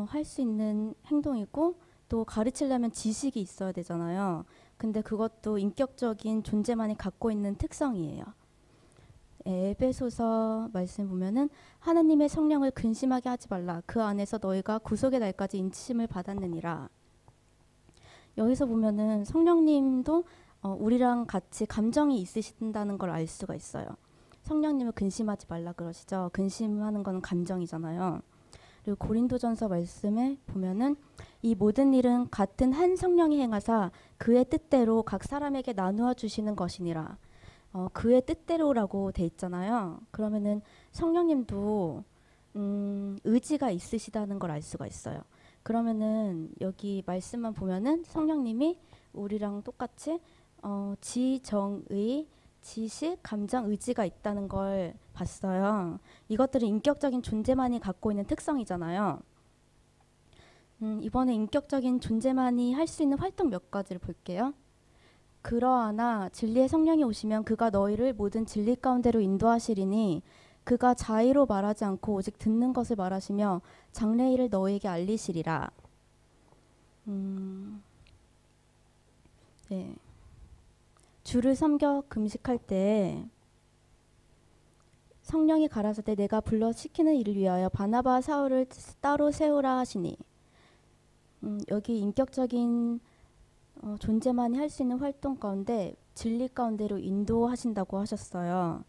할 수 있는 행동이고 또 가르치려면 지식이 있어야 되잖아요. 근데 그것도 인격적인 존재만이 갖고 있는 특성이에요. 에베소서 말씀 보면은 하나님의 성령을 근심하게 하지 말라. 그 안에서 너희가 구속의 날까지 인치심을 받았느니라. 여기서 보면은 성령님도 우리랑 같이 감정이 있으신다는 걸 알 수가 있어요. 성령님을 근심하지 말라 그러시죠. 근심하는 거는 감정이잖아요. 그리고 고린도전서 말씀에 보면은 이 모든 일은 같은 한 성령이 행하사 그의 뜻대로 각 사람에게 나누어 주시는 것이니라. 그의 뜻대로라고 돼 있잖아요. 그러면은 성령님도 의지가 있으시다는 걸 알 수가 있어요. 그러면은 여기 말씀만 보면은 성령님이 우리랑 똑같이 지정의, 지식, 감정, 의지가 있다는 걸 봤어요. 이것들은 인격적인 존재만이 갖고 있는 특성이잖아요. 이번에 인격적인 존재만이 할 수 있는 활동 몇 가지를 볼게요. 그러하나 진리의 성령이 오시면 그가 너희를 모든 진리 가운데로 인도하시리니 그가 자의로 말하지 않고 오직 듣는 것을 말하시며 장래일을 너희에게 알리시리라. 네. 주를 섬겨 금식할 때 성령이 가라사대 내가 불러 시키는 일을 위하여 바나바 사울을 따로 세우라 하시니 여기 인격적인 존재만이 할 수 있는 활동 가운데 진리 가운데로 인도하신다고 하셨어요.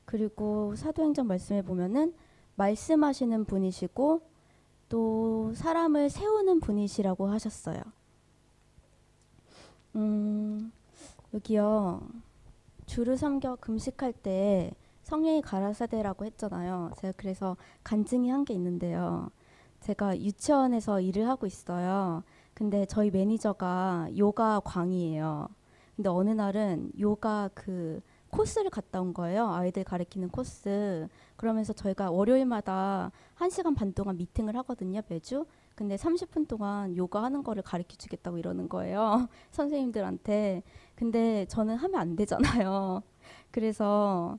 그리고 사도행전 말씀에 보면은 말씀하시는 분이시고 또 사람을 세우는 분이시라고 하셨어요. 여기요. 주를 섬겨 금식할 때 성령이 가라사대라고 했잖아요. 제가 그래서 간증이 한 게 있는데요. 제가 유치원에서 일을 하고 있어요. 근데 저희 매니저가 요가 광이에요. 근데 어느 날은 요가 그 코스를 갔다 온 거예요. 아이들 가르치는 코스. 그러면서 저희가 월요일마다 1시간 반 동안 미팅을 하거든요. 매주. 근데 30분 동안 요가 하는 거를 가르쳐 주겠다고 이러는 거예요. 선생님들한테. 근데 저는 하면 안 되잖아요. 그래서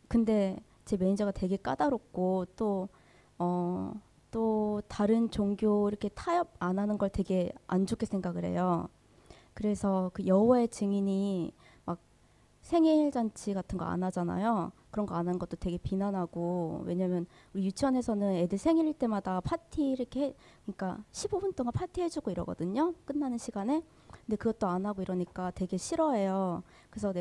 근데 제 매니저가 되게 까다롭고 또 다른 종교 이렇게 타협 안 하는 걸 되게 안 좋게 생각을 해요. 그래서 그 여호와의 증인이 막 생일 잔치 같은 거 안 하잖아요. 그런 거 안 한 것도 되게 비난하고, 왜냐면 우리 유치원에서는 애들 생일일 때마다 파티 이렇게 그러니까 15분 동안 파티 해주고 이러거든요. 끝나는 시간에. 근데 그것도 안 하고 이러니까 되게 싫어해요. 그래서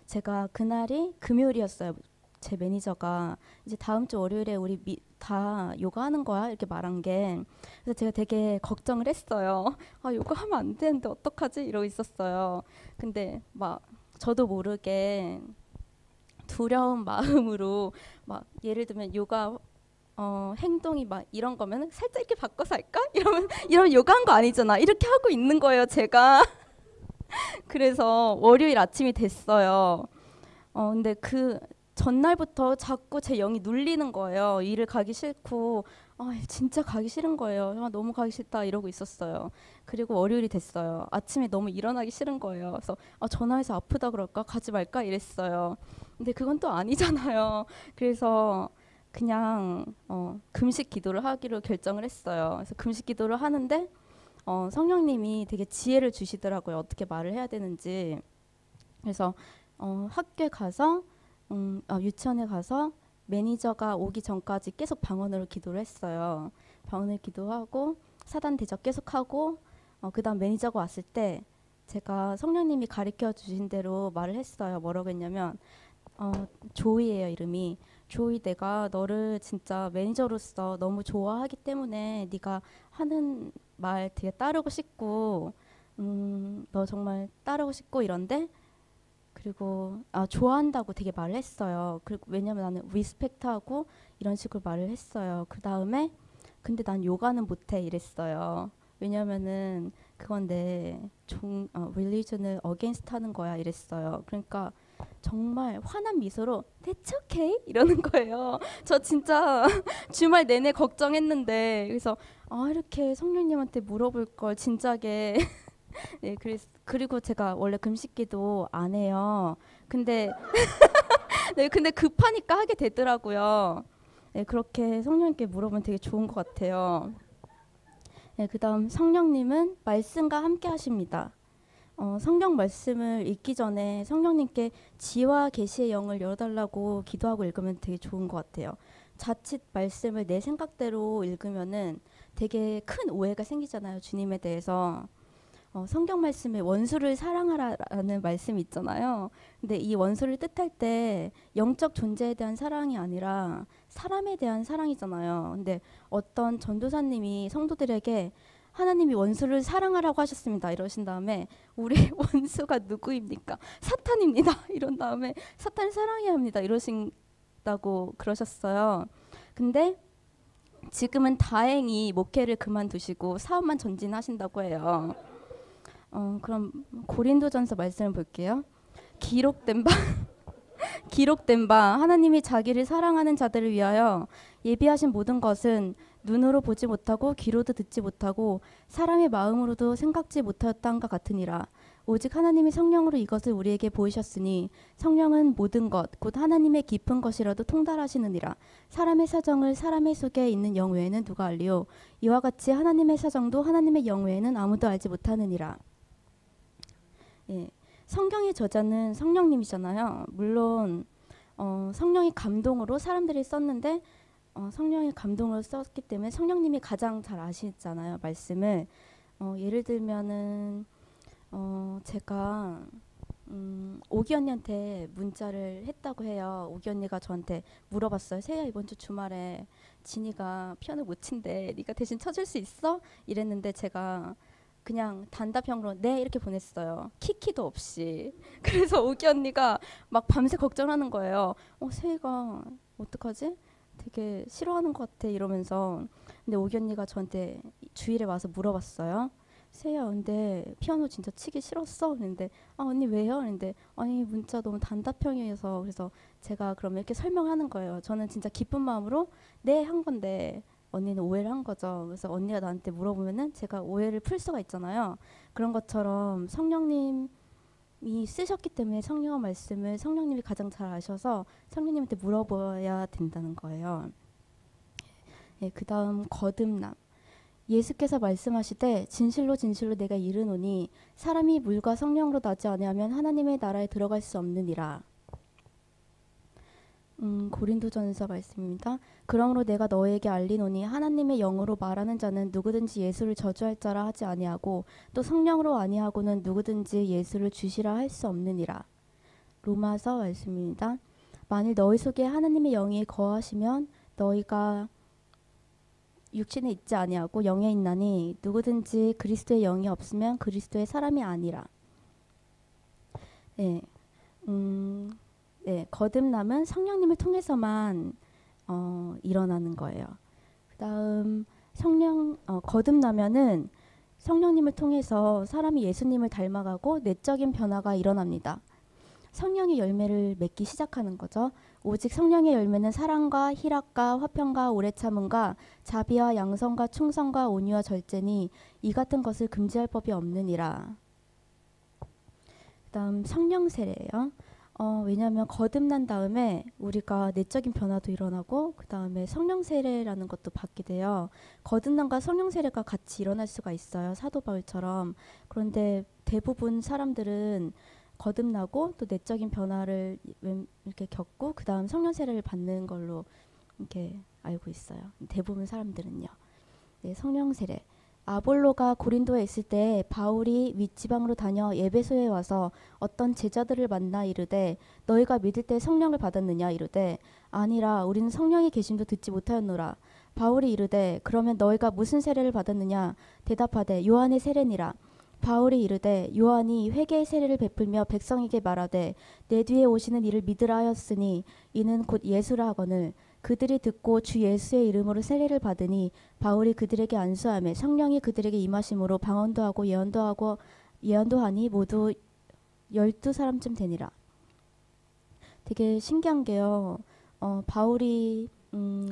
제가 그날이 금요일이었어요. 제 매니저가 이제 다음 주 월요일에 우리 다 요가 하는 거야 이렇게 말한 게. 그래서 제가 되게 걱정을 했어요. 요가 하면 안 되는데 어떡하지 이러고 있었어요. 근데 막 저도 모르게 두려운 마음으로 막 예를 들면 요가 행동이 막 이런 거면 살짝 이렇게 바꿔서 할까? 이러면 요가 한 거 아니잖아. 이렇게 하고 있는 거예요, 제가. 그래서 월요일 아침이 됐어요. 근데 그 전날부터 자꾸 제 영이 눌리는 거예요. 일을 가기 싫고 진짜 가기 싫은 거예요. 너무 가기 싫다 이러고 있었어요. 그리고 월요일이 됐어요. 아침에 너무 일어나기 싫은 거예요. 그래서 전화해서 아프다 그럴까? 가지 말까? 이랬어요. 근데 그건 또 아니잖아요. 그래서 그냥 금식 기도를 하기로 결정을 했어요. 그래서 금식 기도를 하는데 성령님이 되게 지혜를 주시더라고요. 어떻게 말을 해야 되는지. 그래서 학교에 가서 유치원에 가서 매니저가 오기 전까지 계속 방언으로 기도를 했어요. 방언을 기도하고 사단 대적 계속하고 그다음 매니저가 왔을 때 제가 성령님이 가르쳐 주신 대로 말을 했어요. 뭐라고 했냐면 조이예요, 이름이. 조이, 내가 너를 진짜 매니저로서 너무 좋아하기 때문에 네가 하는 말 되게 따르고 싶고 너 정말 따르고 싶고 이런데 그리고 좋아한다고 되게 말을 했어요. 그리고 왜냐면 나는 리스펙트하고 이런 식으로 말을 했어요. 그 다음에 근데 난 요가는 못해 이랬어요. 왜냐면은 그건 내 religion을 against 하는 거야 이랬어요. 그러니까 정말 환한 미소로 That's okay 이러는 거예요. 저 진짜 주말 내내 걱정했는데 그래서 이렇게 성령님한테 물어볼 걸 진작에 네, 그리고 제가 원래 금식기도 안 해요. 근데 네, 근데 급하니까 하게 되더라고요. 네, 그렇게 성령님께 물어보면 되게 좋은 것 같아요. 네, 그다음 성령님은 말씀과 함께 하십니다. 성경 말씀을 읽기 전에 성령님께 지혜와 계시의 영을 열어달라고 기도하고 읽으면 되게 좋은 것 같아요. 자칫 말씀을 내 생각대로 읽으면은 되게 큰 오해가 생기잖아요. 주님에 대해서. 성경 말씀에 원수를 사랑하라는 말씀이 있잖아요. 근데 이 원수를 뜻할 때 영적 존재에 대한 사랑이 아니라 사람에 대한 사랑이잖아요. 근데 어떤 전도사님이 성도들에게 하나님이 원수를 사랑하라고 하셨습니다. 이러신 다음에 우리 원수가 누구입니까? 사탄입니다. 이런 다음에 사탄을 사랑해야 합니다. 이러신다고 그러셨어요. 근데 지금은 다행히 목회를 그만두시고 사업만 전진하신다고 해요. 그럼 고린도전서 말씀을 볼게요. 기록된 바 하나님이 자기를 사랑하는 자들을 위하여 예비하신 모든 것은 눈으로 보지 못하고 귀로도 듣지 못하고 사람의 마음으로도 생각지 못하였다함과 같으니라. 오직 하나님이 성령으로 이것을 우리에게 보이셨으니 성령은 모든 것 곧 하나님의 깊은 것이라도 통달하시느니라. 사람의 사정을 사람의 속에 있는 영 외에는 누가 알리요. 이와 같이 하나님의 사정도 하나님의 영 외에는 아무도 알지 못하느니라. 예, 성경의 저자는 성령님이잖아요. 물론 성령이 감동으로 사람들이 썼는데 성령이 감동으로 썼기 때문에 성령님이 가장 잘 아시잖아요. 말씀을. 예를 들면은 제가 오기 언니한테 문자를 했다고 해요. 오기 언니가 저한테 물어봤어요. 세야, 이번 주 주말에 진이가 피아노 못 친대. 네가 대신 쳐줄 수 있어? 이랬는데 제가 그냥 단답형으로 네 이렇게 보냈어요. 키키도 없이. 그래서 오기 언니가 막 밤새 걱정하는 거예요. 세이가 어떡하지? 되게 싫어하는 것 같아 이러면서. 근데 오기 언니가 저한테 주일에 와서 물어봤어요. 세야, 근데 피아노 진짜 치기 싫었어? 그랬는데 언니 왜요? 그랬는데 아니 문자 너무 단답형이어서. 그래서 제가 그러면 이렇게 설명하는 거예요. 저는 진짜 기쁜 마음으로 네 한 건데 언니는 오해를 한 거죠. 그래서 언니가 나한테 물어보면은 제가 오해를 풀 수가 있잖아요. 그런 것처럼 성령님이 쓰셨기 때문에 성령 말씀을 성령님이 가장 잘 아셔서 성령님한테 물어봐야 된다는 거예요. 예, 그 다음 거듭남. 예수께서 말씀하시되 진실로 진실로 내가 이르노니 사람이 물과 성령으로 나지 아니하면 하나님의 나라에 들어갈 수 없느니라. 고린도전서 말씀입니다. 그러므로 내가 너에게 알리노니 하나님의 영으로 말하는 자는 누구든지 예수를 저주할 자라 하지 아니하고 또 성령으로 아니하고는 누구든지 예수를 주시라 할 수 없느니라. 로마서 말씀입니다. 만일 너희 속에 하나님의 영이 거하시면 너희가 육신에 있지 아니하고 영에 있나니 누구든지 그리스도의 영이 없으면 그리스도의 사람이 아니라. 네. 네, 거듭남은 성령님을 통해서만 일어나는 거예요. 그다음 거듭나면은 성령님을 통해서 사람이 예수님을 닮아가고 내적인 변화가 일어납니다. 성령의 열매를 맺기 시작하는 거죠. 오직 성령의 열매는 사랑과 희락과 화평과 오래 참음과 자비와 양선과 충성과 온유와 절제니 이 같은 것을 금지할 법이 없느니라. 그다음 성령 세례예요. 왜냐하면 거듭난 다음에 우리가 내적인 변화도 일어나고 그 다음에 성령 세례라는 것도 받게 돼요. 거듭남과 성령 세례가 같이 일어날 수가 있어요. 사도 바울처럼. 그런데 대부분 사람들은 거듭나고 또 내적인 변화를 이렇게 겪고 그 다음 성령 세례를 받는 걸로 이렇게 알고 있어요. 대부분 사람들은요. 네, 성령 세례. 아볼로가 고린도에 있을 때 바울이 윗지방으로 다녀 에베소에 와서 어떤 제자들을 만나 이르되 너희가 믿을 때 성령을 받았느냐 이르되 아니라 우리는 성령의 계심도 듣지 못하였노라. 바울이 이르되 그러면 너희가 무슨 세례를 받았느냐 대답하되 요한의 세례니라. 바울이 이르되 요한이 회개의 세례를 베풀며 백성에게 말하되 내 뒤에 오시는 이를 믿으라 하였으니 이는 곧 예수라 하거늘 그들이 듣고 주 예수의 이름으로 세례를 받으니 바울이 그들에게 안수하며 성령이 그들에게 임하심으로 방언도 하고 예언도 하니 모두 12사람쯤 되니라. 되게 신기한 게요. 바울이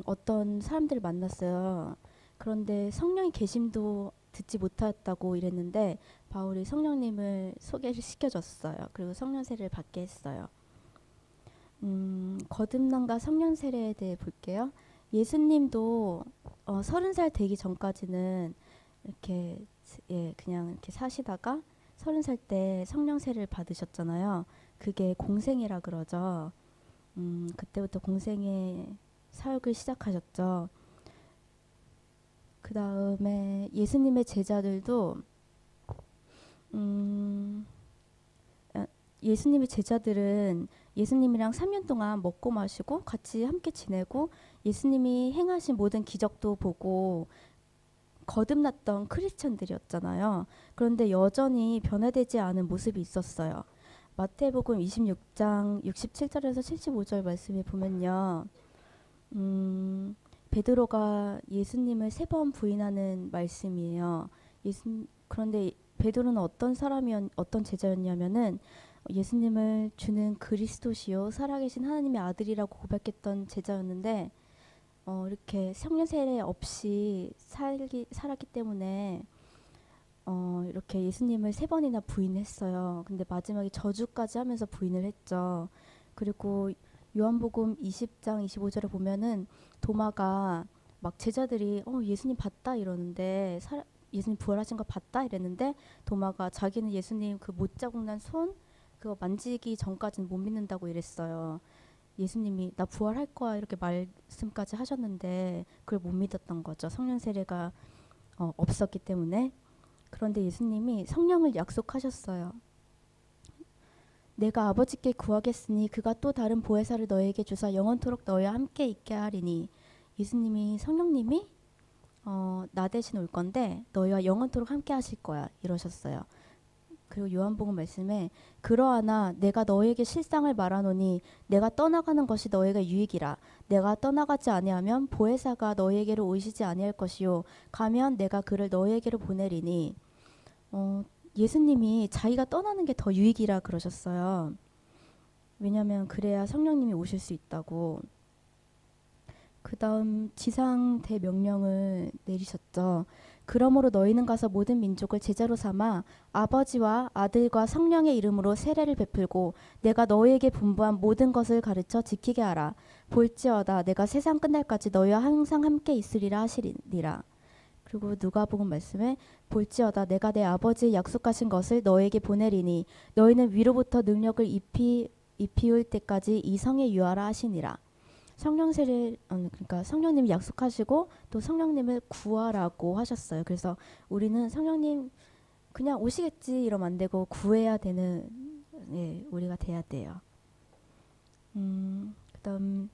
어떤 사람들을 만났어요. 그런데 성령의 계심도 듣지 못하였다고 이랬는데 바울이 성령님을 소개를 시켜줬어요. 그리고 성령 세례를 받게 했어요. 거듭남과 성령 세례에 대해 볼게요. 예수님도 30살 되기 전까지는 이렇게 그냥 이렇게 사시다가 30살 때 성령 세례를 받으셨잖아요. 그게 공생애라 그러죠. 그때부터 공생애 사역을 시작하셨죠. 그 다음에 예수님의 제자들도 예수님의 제자들은 예수님이랑 3년 동안 먹고 마시고 같이 함께 지내고 예수님이 행하신 모든 기적도 보고 거듭났던 크리스천들이었잖아요. 그런데 여전히 변화되지 않은 모습이 있었어요. 마태복음 26장 67절에서 75절 말씀에 보면요. 베드로가 예수님을 3번 부인하는 말씀이에요. 그런데 베드로는 어떤 제자였냐면은 예수님을 주는 그리스도시요 살아계신 하나님의 아들이라고 고백했던 제자였는데 이렇게 성령 세례 없이 살았기 때문에 이렇게 예수님을 3번이나 부인했어요. 근데 마지막에 저주까지 하면서 부인을 했죠. 그리고 요한복음 20장 25절에 보면은 도마가 막 제자들이 예수님 봤다 이러는데 예수님 부활하신 거 봤다 이랬는데 도마가 자기는 예수님 그 못자국 난 손 그거 만지기 전까지는 못 믿는다고 이랬어요. 예수님이 나 부활할 거야 이렇게 말씀까지 하셨는데 그걸 못 믿었던 거죠. 성령 세례가 없었기 때문에. 그런데 예수님이 성령을 약속하셨어요. 내가 아버지께 구하겠으니 그가 또 다른 보혜사를 너에게 주사 영원토록 너희와 함께 있게 하리니. 예수님이 성령님이 나 대신 올 건데 너희와 영원토록 함께 하실 거야 이러셨어요. 그리고 요한복음 말씀에 그러하나 내가 너희에게 실상을 말하노니 내가 떠나가는 것이 너희가 유익이라. 내가 떠나가지 아니하면 보혜사가 너희에게로 오시지 아니할 것이요 가면 내가 그를 너희에게로 보내리니. 예수님이 자기가 떠나는 게 더 유익이라 그러셨어요. 왜냐하면 그래야 성령님이 오실 수 있다고. 그 다음 지상 대명령을 내리셨죠. 그러므로 너희는 가서 모든 민족을 제자로 삼아 아버지와 아들과 성령의 이름으로 세례를 베풀고 내가 너희에게 분부한 모든 것을 가르쳐 지키게 하라. 볼지어다 내가 세상 끝날까지 너희와 항상 함께 있으리라 하시리라. 그리고 누가복음 말씀에 볼지어다 내가 내 아버지의 약속하신 것을 너희에게 보내리니 너희는 위로부터 능력을 입히울 때까지 이 성에 유하라 하시니라. 성령 세례 그러니까 성령님이 약속하시고 또 성령님을 구하라고 하셨어요. 그래서 우리는 성령님 그냥 오시겠지 이러면 안 되고 구해야 되는 우리가 돼야 돼요. 그다음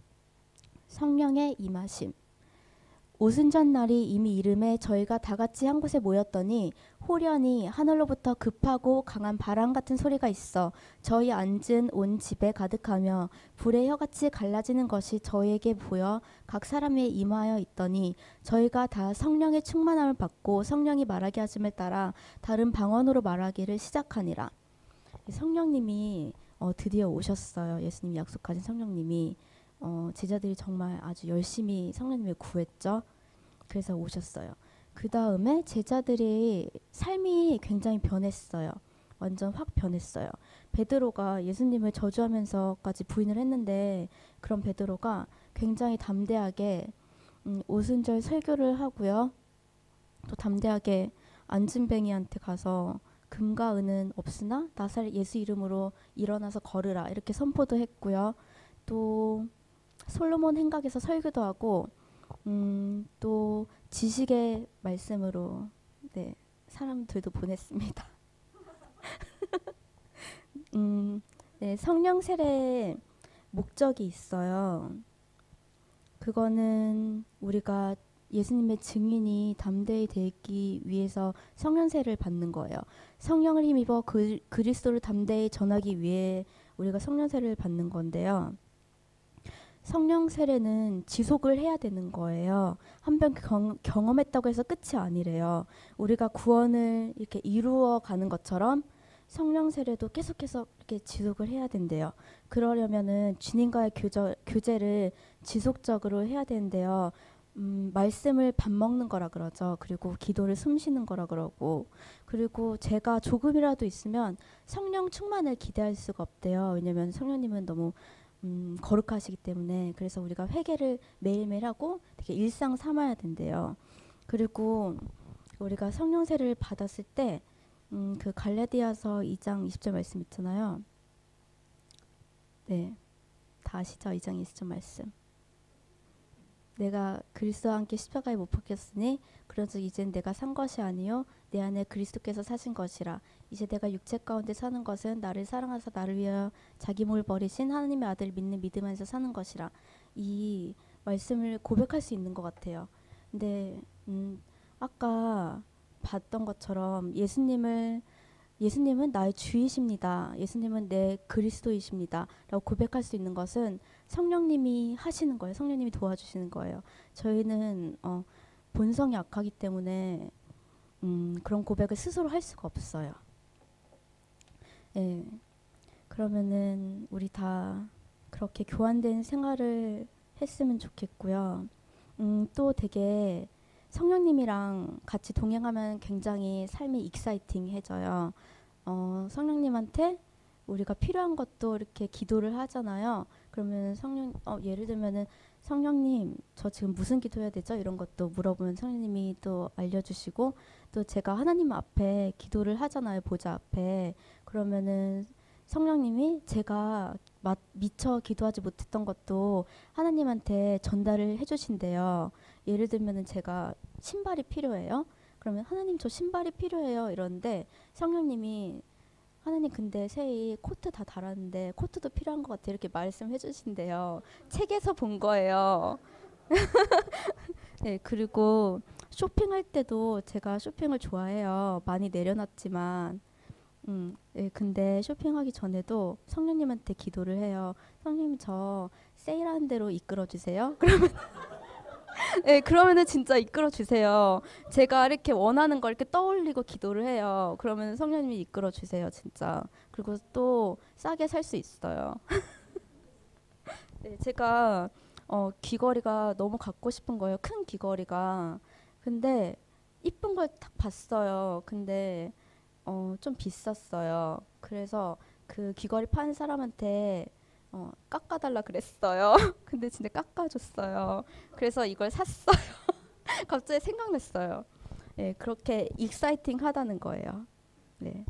성령의 임하심. 오순절 날이 이미 이름에 저희가 다 같이 한 곳에 모였더니 호련히 하늘로부터 급하고 강한 바람 같은 소리가 있어 저희 앉은 온 집에 가득하며 불의 혀같이 갈라지는 것이 저희에게 보여 각 사람에 임하여 있더니 저희가 다 성령의 충만함을 받고 성령이 말하게 하심을 따라 다른 방언으로 말하기를 시작하니라. 성령님이 드디어 오셨어요. 예수님이 약속하신 성령님이. 제자들이 정말 아주 열심히 성령님을 구했죠. 그래서 오셨어요. 그 다음에 제자들의 삶이 굉장히 변했어요. 완전 확 변했어요. 베드로가 예수님을 저주하면서까지 부인을 했는데 그런 베드로가 굉장히 담대하게 오순절 설교를 하고요. 또 담대하게 안진뱅이한테 가서 금과 은은 없으나 나사렛 예수 이름으로 일어나서 걸으라 이렇게 선포도 했고요. 또 솔로몬 행각에서 설교도 하고 또 지식의 말씀으로 네, 사람들도 보냈습니다. 네, 성령 세례의 목적이 있어요. 그거는 우리가 예수님의 증인이 담대히 되기 위해서 성령 세례를 받는 거예요. 성령을 힘입어 그리스도를 담대히 전하기 위해 우리가 성령 세례를 받는 건데요. 성령 세례는 지속을 해야 되는 거예요. 한 번 경험했다고 해서 끝이 아니래요. 우리가 구원을 이렇게 이루어 가는 것처럼 성령 세례도 계속해서 이렇게 지속을 해야 된대요. 그러려면은 주님과의 교제를 지속적으로 해야 되는데요. 말씀을 밥 먹는 거라 그러죠. 그리고 기도를 숨 쉬는 거라 그러고, 그리고 제가 조금이라도 있으면 성령 충만을 기대할 수가 없대요. 왜냐면 성령님은 너무 거룩하시기 때문에. 그래서 우리가 회개를 매일매일 하고 되게 일상 삼아야 된대요. 그리고 우리가 성령 세례를 받았을 때 그 갈라디아서 2장 20절 말씀 있잖아요. 네, 다 아시죠? 2장 20절 말씀. 내가 그리스도와 함께 십자가에 못 박혔으니 그런즉 이젠 내가 산 것이 아니요 내 안에 그리스도께서 사신 것이라. 이제 내가 육체 가운데 사는 것은 나를 사랑하사 나를 위하여 자기 몸을 버리신 하나님의 아들 믿는 믿음 안에서 사는 것이라. 이 말씀을 고백할 수 있는 것 같아요. 근데 아까 봤던 것처럼 예수님은 나의 주이십니다. 예수님은 내 그리스도이십니다. 라고 고백할 수 있는 것은 성령님이 하시는 거예요. 성령님이 도와주시는 거예요. 저희는 본성이 악하기 때문에 그런 고백을 스스로 할 수가 없어요. 예. 그러면은 우리 다 그렇게 교환된 생활을 했으면 좋겠고요. 또 되게 성령님이랑 같이 동행하면 굉장히 삶이 익사이팅해져요. 성령님한테 우리가 필요한 것도 이렇게 기도를 하잖아요. 그러면 예를 들면은 성령님, 저 지금 무슨 기도해야 되죠? 이런 것도 물어보면 성령님이 또 알려주시고, 또 제가 하나님 앞에 기도를 하잖아요. 보좌 앞에. 그러면은 성령님이 제가 미처 기도하지 못했던 것도 하나님한테 전달을 해주신대요. 예를 들면은 제가 신발이 필요해요. 그러면 하나님 저 신발이 필요해요. 이러는데 성령님이 하나님 근데 새이 코트 다 달았는데 코트도 필요한 것 같아요. 이렇게 말씀해 주신대요. 책에서 본 거예요. 네, 그리고 쇼핑할 때도 제가 쇼핑을 좋아해요. 많이 내려놨지만 네, 근데 쇼핑하기 전에도 성령님한테 기도를 해요. 성령님 저 세일하는 대로 이끌어 주세요. 네, 그러면은 진짜 이끌어 주세요. 제가 이렇게 원하는 걸 이렇게 떠올리고 기도를 해요. 그러면 성령님이 이끌어 주세요, 진짜. 그리고 또 싸게 살 수 있어요. 네, 제가 귀걸이가 너무 갖고 싶은 거예요. 큰 귀걸이가. 근데 이쁜 걸 딱 봤어요. 근데 좀 비쌌어요. 그래서 그 귀걸이 파는 사람한테 깎아달라 그랬어요. 근데 진짜 깎아줬어요. 그래서 이걸 샀어요. 갑자기 생각났어요. 네, 그렇게 익사이팅 하다는 거예요. 네.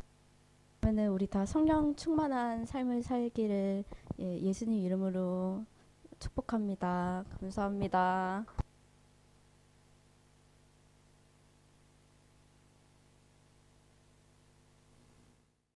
그러면 우리 다 성령 충만한 삶을 살기를 예수님 이름으로 축복합니다. 감사합니다.